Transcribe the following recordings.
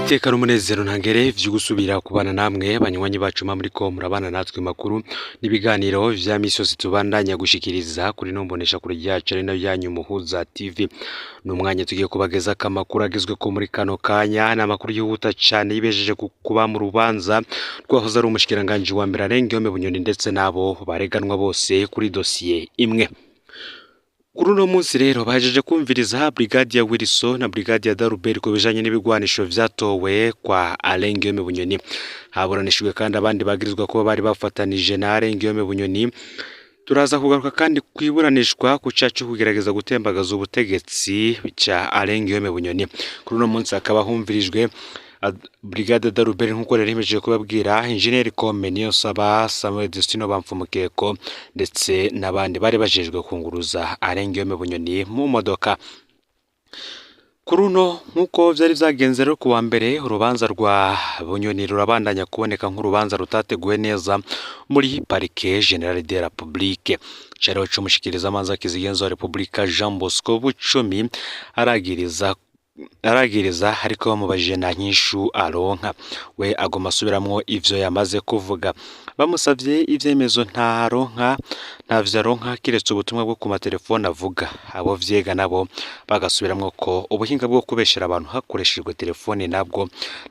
Iteka n'umunezero ntangere vyo gusubira kubana namwe banywanyi bacu muriko murabana natwe makuru n'ibiganiro vya misozi tubandanya gushikiriza kuri nombonesha kuri ryacu ari nayo yanyu Muhuza TV. Numwanya tugiye kubageza kamakuru agizwe ko muri kano kanya n'amakuru yihuta cyane yibejeje kuba mu rubanza rwahoze ari umushikiranganje wa mbere Arengiyome Bunyoni ndetse nabo bareganwa bose kuri dossier imwe. Kuri uno munsi rero bahejeje kumviriza Brigadier Wilson na Brigadier Daruberi ku bijanye n'ibigwanisho vyatowe kwa Arengiyome Bunyoni. Haburanishijwe kandi abandi bagirizwa ko bari bafatanije na Arengiyome Bunyoni. Turaza kugaruka kandi kwiburanishwa ku cacu kugerageza gutembagaza ubutegetsi ca Arengiyome Bunyoni. Kuri uno munsi akaba humvirijwe Brigade Daruberi nkuko reremeje kubabwira Engineer Kome Niyonsaba, Samuel Destino Bamfumukeko ndetse nabandi bari bajejwe kunguruza Arengiyome Bunyoni mu modoka. Kuri uno nkuko vyari vyagenze rero kuwa mbere urubanza rwa Bunyoni rurabandanya kuboneka nk'urubanza rutateguwe neza muri Parquet General de la République. Caro c'umushikiriza amanza kizigenzo wa Republika Jean Bosco Bucumi aragiriza ariko bamubajije na nyishu aronka, we agoma asubiramwo ivyo yamaze kuvuga. Bamusavye ivyemezo ntavyo aronka kiretse ubutumwa bwo ku matelefone avuga. Abo vyega nabo bagasubiramwo ko ubuhinga bwo kubeshera abantu hakoreshejwe telefone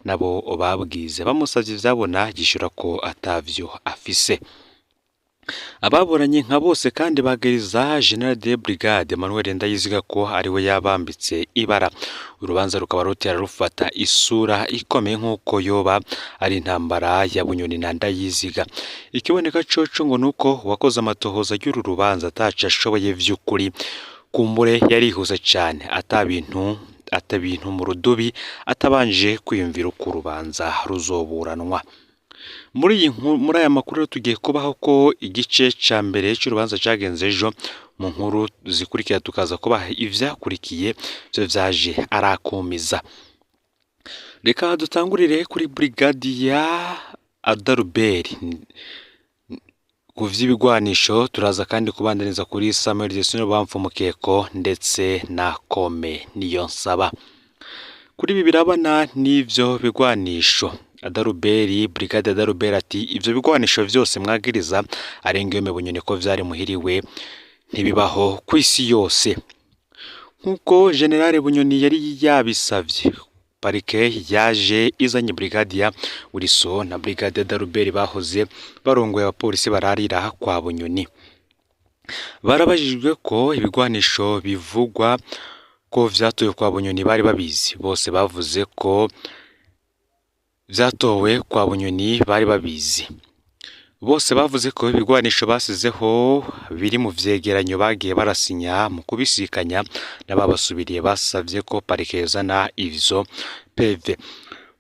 nabo babwize. Bamusavye vyabona gishura ko atavyo afise. Ababuranye nka bose kandi bagiriza General de Brigade Emmanuel Ndayiziga ko ariwe yabambitse ibara. Urubanza rukaba rutera rufata isura ikomeye nkuko yoba ari intambara ya Bunyoni na Ndayiziga. Ikiboneka coco ngo nuko wakoze amatohoza y'uru rubanza ataca ashoboye vy'ukuri, kumbure yarihuse cyane atabintu mu rudubi atabanje kwiyumvira uko urubanza ruzoburanwa. Muri aya makuru tugiye kubaho ko igice ca mbere cy'urubanza cagenze ejo. Mu nkuru zikurikira tukaza kubaha ivyakurikiye byo vyaje arakumiza. Reka dutangurire kuri Brigadier Daruberi ku vy'ibigwanisho. Turaza kandi kubandaniza kuri Samuel Destino Bamfumukeko ndetse na Kome Niyonsaba. Kuri ibi birabana n'ivyo bigwanisho Daruberi, Brigade Daruberi ati ivyo bigwanisho vyose mwagiriza Arengiyome Bunyoni ko vyari muhiriwe ntibibaho kw'isi yose. Nkuko General Bunyoni yari yabisavye, Parquet yaje izanye Brigadier Wilson na Brigade Daruberi bahoze barongoye abapolisi bararira kwa Bunyoni. Barabajijwe ko ibigwanisho bivugwa ko vyatowe kwa Bunyoni bari babizi. Bose bavuze ko vyatowe kwa Bunyoni bari babizi. Bose bavuze ko ibigwanisho basizeho biri mu vyegeranyo bagiye barasinya mu kubisikanya n'ababasubiriye. Basavye ko Parquet yazana ivyo PV.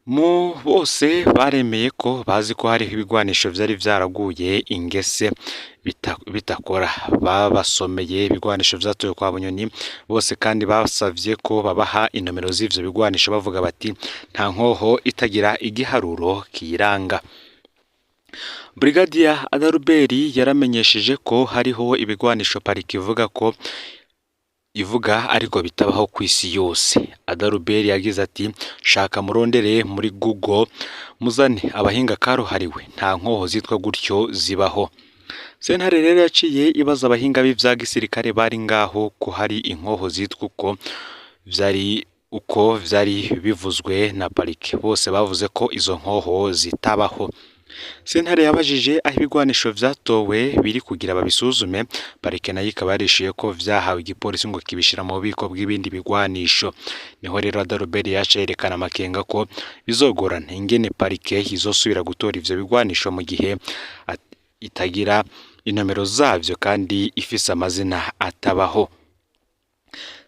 Mu bose baremeye ko bazi ko hari ibigwanisho vyari vyaraguye ingese bitakora. Babasomeye ibigwanisho vyatowe kwa Bunyoni. Bose kandi basavye ko babaha inomero z'ivyo bigwanisho bavuga bati nta nkoho itagira igiharuro kiyiranga. Brigadier Daruberi yaramenyesheje ko hariho ibigwanisho Parquet ivuga ariko bitabaho kw'isi yose. Daruberi yagize ati shaka murondere muri Google muzane abahinga karuhariwe, nta nkoho zitwa gutyo zibaho. Sentare rero yaciye ibaza abahinga b'ivya gisirikare bari ngaho ko hari inkoho zitwa uko vyari bivuzwe na Parquet. Bose bavuze ko izo nkoho zitabaho. Sentare yabajije aho ibigwanisho vyatowe biri kugira babisuzume. Parquet nayo ikaba yarishuye ko vyahawe igipolisi ngo kibishira mu bubiko bw'ibindi bigwanisho. Niho rero Daruberi yaca yerekana amakenga ko bizogorana ingene Parquet izosubira gutora ivyo bigwanisho mu gihe itagira inomero zavyo kandi ifise amazina atabaho.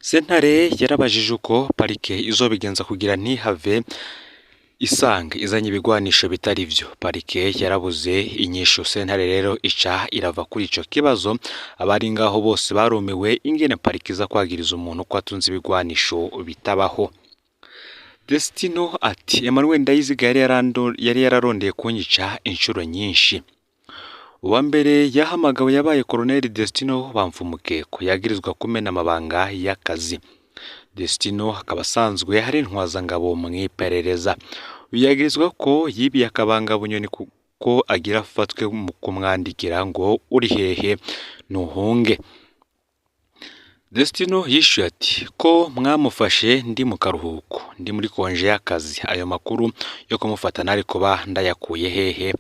Sentare yarabajije uko Parquet izobigenza kugira ntihave isanga izanye ibigwanisho bitari vyo. Parquet yarabuze inyishu. Sentare rero ica irava kuri ico kibazo. Abari ngaho bose barumiwe ingene Parquet iza kwagiriza umuntu ko atunze ibigwanisho bitabaho. Destino ati Emmanuel Ndayiziga yari yararondeye kunyica inshuro nyinshi. Uwa mbere yahamagawe yabaye Colonel Destino Bamfumukeko yagirizwa kumena amabanga y'akazi. Destino akaba asanzwe hari intwazangabo mu iperereza. Yagirizwa ko yibiye akabanga Bunyoni kuko agira afatwe mu kumwandikira ngo uri hehe nuhunge. Destino yishuye ati ko mwamufashe ndi mu karuhuko, ndi muri konje y'akazi, ayo makuru yo kumufata nari kuba ndayakuye hehe.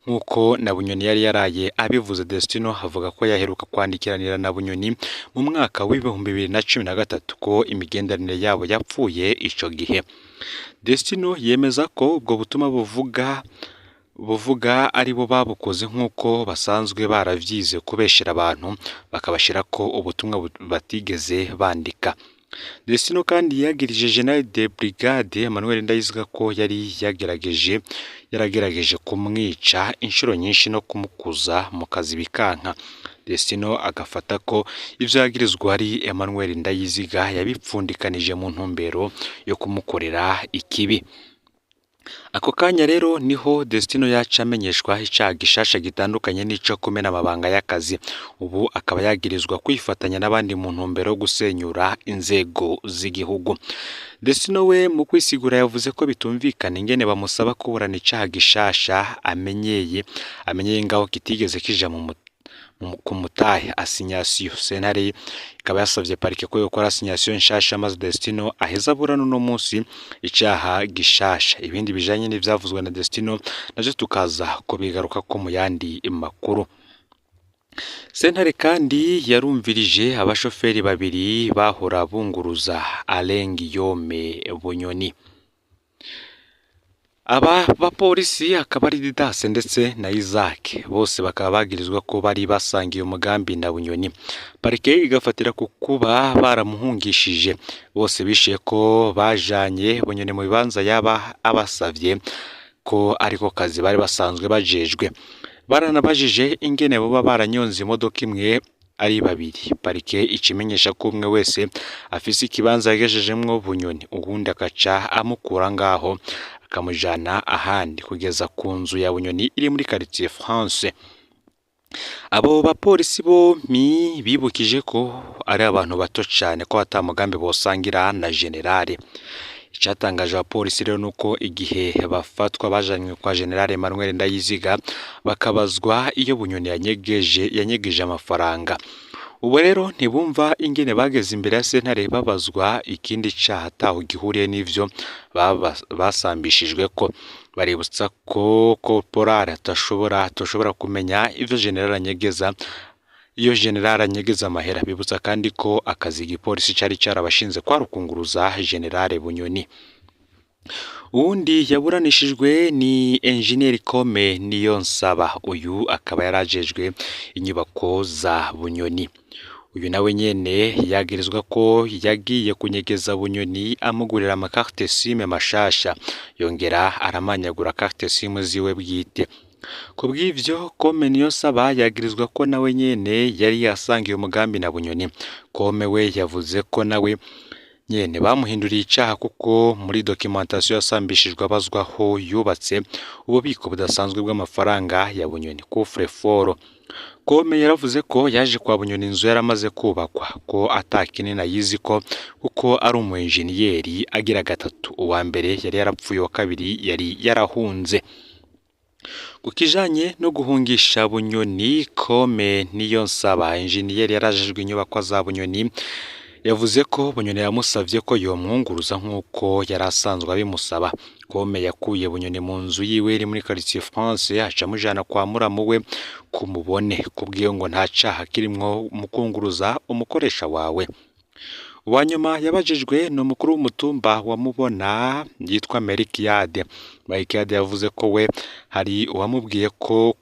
Nkuko na Bunyoni yari yaraye abivuze, Destino avuga ko yaheruka kwandikiranira na Bunyoni mu mwaka w'ibihumbi 2013 ko imigenderanire yabo yapfuye ico gihe. Destino yemeza ko ubwo butuma buvuga ari bo babukoze nk'uko basanzwe baravyize kubeshera abantu bakabashira ko ubutumwa batigeze bandika. Destino kandi yagirije General de Brigade Emmanuel Ndayiziga ko yari yaragerageje kumwica inshuro nyinshi no kumukuza mu kazi bikanka. Destino agafata ko ivyo yagirizwa ari Emmanuel Ndayiziga yabipfundikanije mu ntumbero yo kumukorera ikibi. Ako kanya rero niho Destino yaca amenyeshwa icaha gishasha gitandukanye n'ico kumena amabanga y'akazi. Ubu akaba yagirizwa kwifatanya n'abandi mu ntumbero yo gusenyura inzego z'igihugu. Destino we mu kwisigura yavuze ko bitumvikana ingene bamusaba kuburana icaha gishasha amenyeye ngaho kitigeze kija mu kumutahe asinyasiyo. Sentare ikaba yasavye parike ko yokora asinyasiyo nshasha maze Destino aheza burano no munsi icaha gishasha. Ibindi bijanye n'ivyavuzwe na Destino naje tukaza ko bigaruka ko mu yandi makuru. Sentare kandi yarumvirije abashoferi babiri bahora bunguruza Alengiyome Bunyoni. Aba bapolisi akaba ari Didase ndetse na Isaac bose bakaba bagirizwa ko bari basangiye umugambi na Bunyoni. Parike igafatira ku kuba baramuhungishije. Bose bishiye ko bajanye Bunyoni mu bibanza yaba abasavye ko ariko kazi bari basanzwe bajejwe. Baranabajije ingene boba baranyonze imodoka imwe ari babiri. Parike ikimenyesha ko umwe wese afise ikibanza yagejejemwo Bunyoni, ubundi akaca amukura ngaho akamujana ahandi kugeza ku nzu ya Bunyoni iri muri quartier France. Abo bapolisi bo bibukije ko ari abantu bato cyane ko atamugambi bosangira na generale. Icatangaje abapolisi rero nuko igihe bafatwa bajanywe kwa Generale Emmanuel Ndayiziga bakabazwa iyo Bunyoni yanyegeje amafaranga. Ubu rero ntibumva ingene bageze imbere ya sentare babazwa ikindi caha taho gihuriye n'ivyo basambishijwe ko. Baributsa ko corporal atashobora kumenya ivyo general anyegeza iyo general anyegeza amahera. Bibutsa kandi ko akazi igipolisi cari carabashinze kwa rukunguruza General Bunyoni. Uwundi yaburanishijwe ni Engineer Kome Niyonsaba. Uyu akaba yarajejwe inyubako za Bunyoni. Uyu nawe nyene yagirizwa ko yagiye kunyegeza Bunyoni amugurira amakarte SIM mashasha, yongera aramanyagura carte SIM ziwe bwite. Kubw'ivyo Kome Niyonsaba yagirizwa ko nawe nyene yari yasangiye umugambi na Bunyoni. Kome we yavuze ko nawe nyene bamuhinduriye icaha kuko muri documentation yasambishijwe abazwaho yubatse ububiko budasanzwe bw'amafaranga ya Bunyoni coffre fort. Kome yaravuze ko yaje kwa Bunyoni inzu yaramaze kubakwa, ko atakinina yizi ko kuko ari umu engineer agira gatatu. Uwa mbere yari yarapfuye, wa kabiri yari yarahunze. Kukijanye no guhungisha Bunyoni, Kome Niyonsaba engineer yarajejwe inyubako za Bunyoni yavuze ko Bunyoni yamusavye ko yomwunguruza nkuko yarasanzwe abimusaba. Kome yakuye Bunyoni mu nzu yiwe iri muri quartier France aca mujana kwa muramu we kumubone, kubwiyo ngo nta caha kirimwo mukunguruza umukoresha wawe. Uwanyuma yabajijwe no mukuru w'umutumba wa Mubona yitwa Merikiade. Merikiade yavuze ko we hari uwamubwiye ko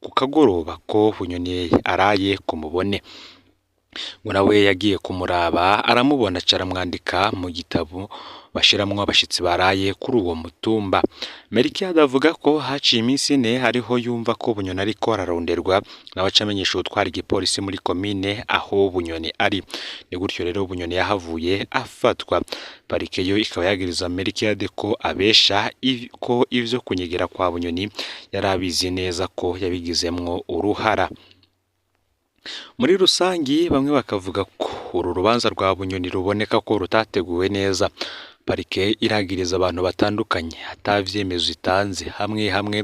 kukagoroba ko Bunyoni araye kumubone. Ngo nawe yagiye kumuraba aramubona caramwandika mu gitabo bashiramwo abashitsi baraye kuri uwo mutumba. Merikiade avuga ko haciye iminsi ine hariho yumva ko Bunyoni ariko araronderwa nawe acamenyesha utwara igipolisi muri komine aho Bunyoni ari. Ni gutyo rero Bunyoni yahavuye afatwa. Parike yo ikaba yagiriza Merikiade ko abesha ko ivyo kunyegera kwa Bunyoni yarabizi neza ko yabigizemwo uruhara. Muri rusangi bamwe bakavuga ko uru rubanza rwa Bunyoni ruboneka ko rutateguwe neza. Parike iragiriza abantu batandukanye atavyemezo itanze hamwe hamwe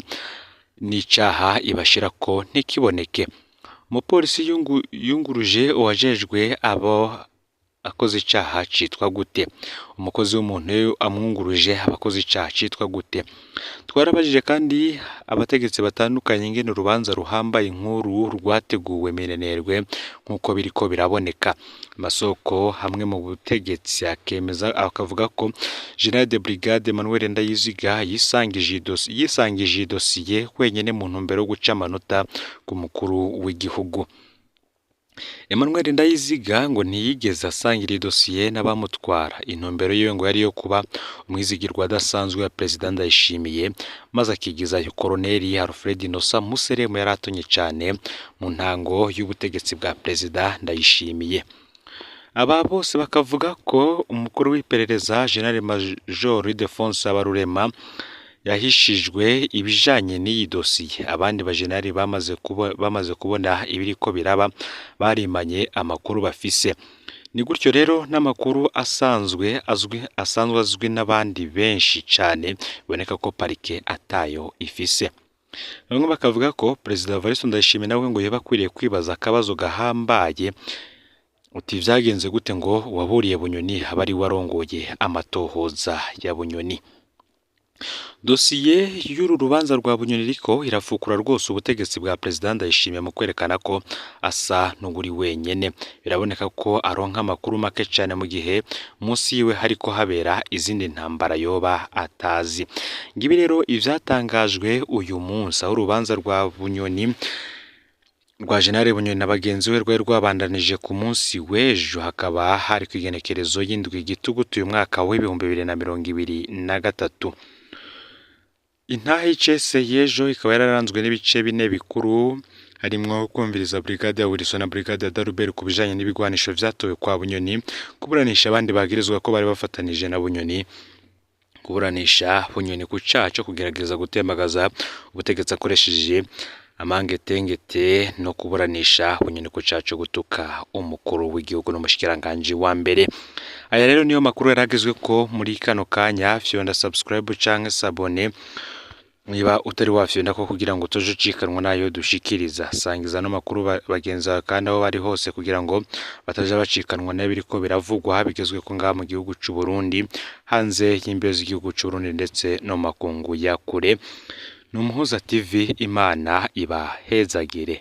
n'icaha ibashira ko ntikiboneke. Umupolisi yunguruje uwajejwe abo akoze icaha citwa gute? Umukozi w'umuntu amwunguruje abakoze icaha citwa gute? Twarabajije kandi abategetsi batandukanye ingene urubanza ruhambaye inkuru rwateguwe minenerwe nk'uko biriko biraboneka. Amasoko hamwe mu butegetsi akemeza akavuga ko General de Brigade Emmanuel Ndayiziga yisangije idosiye wenyene mu ntumbero yo guca amanota ku mukuru w'igihugu. Emmanuel Ndayiziga ngo ntiyigeze asangira idosiye n'abamutwara. Intumbero yiwe ngo yari yo kuba umwizigirwa adasanzwe wa President Ndayishimiye, maze akigizayo Koloneli Alfred Innocent Museremu yaratonye cane mu ntango y'ubutegetsi bwa President Ndayishimiye. Aba bose bakavuga ko umukuru w'iperereza General Major Ildefonse Habarurema yahishijwe ibijanye n'iyi dosiye. Abandi bajenari bamaze kubona ibiriko biraba barimanye amakuru bafise. Ni gutyo rero n'amakuru asanzwe azwi n'abandi benshi cane biboneka ko parike atayo ifise. Bamwe bakavuga ko President Evariste Ndayishimiye nawe ngo yaba akwiriye kwibaza akabazo gahambaye uti vyagenze gute ngo waburiye Bunyoni abari warongoye amatohoza ya Bunyoni. Dosiye y'uru rubanza rwa Bunyoni riko irafukura rwose ubutegetsi bwa President Ndayishimiye mu kwerekana ko asa n'uguri wenyene. Biraboneka ko aronka amakuru make cyane mu gihe munsi yiwe hariko habera izindi ntambara yoba atazi. Ngibi rero ivyatangajwe uyu munsi aho urubanza rwa Bunyoni rwa General Bunyoni na bagenzi we rwari rwabandanije ku munsi w'ejo, hakaba hari kwigenekerezo y'indwi gitugutu uyu mwaka w'ibihumbi 2023. Intahe y'icese y'ejo ikaba yararanzwe n'ibice bine bikuru, harimwo kumviriza Brigade ya Wilson na Brigade ya Daruberi ku bijanye n'ibigwanisho vyatowe kwa Bunyoni, kuburanisha abandi bagirizwa ko bari bafatanije na Bunyoni, kuburanisha Bunyoni ku caha co kugerageza gutembagaza ubutegetsi akoresheje amangetengete, no kuburanisha Bunyoni ku caha co gutuka umukuru w'igihugu n'umushikiranganje wa mbere. Aya rero niyo makuru yaragezwe ko muri kano kanya. Fyonda subscribe canke sabone niba utari wafyonda ko kugira ngo toje ucikanwa nayo dushikiriza. Sangiza no makuru bagenza kandi aho bari hose kugira ngo bataje bacikanwa n'ibiriko biravugwa bigezwe ko ngaha mu gihugu c'u Burundi, hanze y'imbibe z'igihugu c'u Burundi ndetse no makungu ya kure. Numuhuza TV, Imana ibahezagire.